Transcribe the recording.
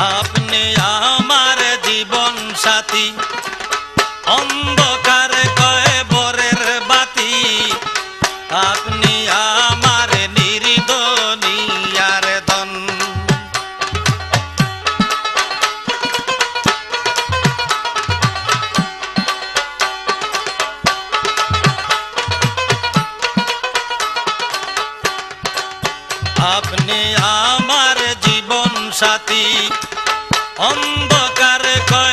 আপনি আমার জীবন সাথী, অন্ধকার কয় বরের বাতি। আপনি আমার নির্দনিয়ার ধন। আপনি আমার জীবন সাথী, অন্ধকার কয়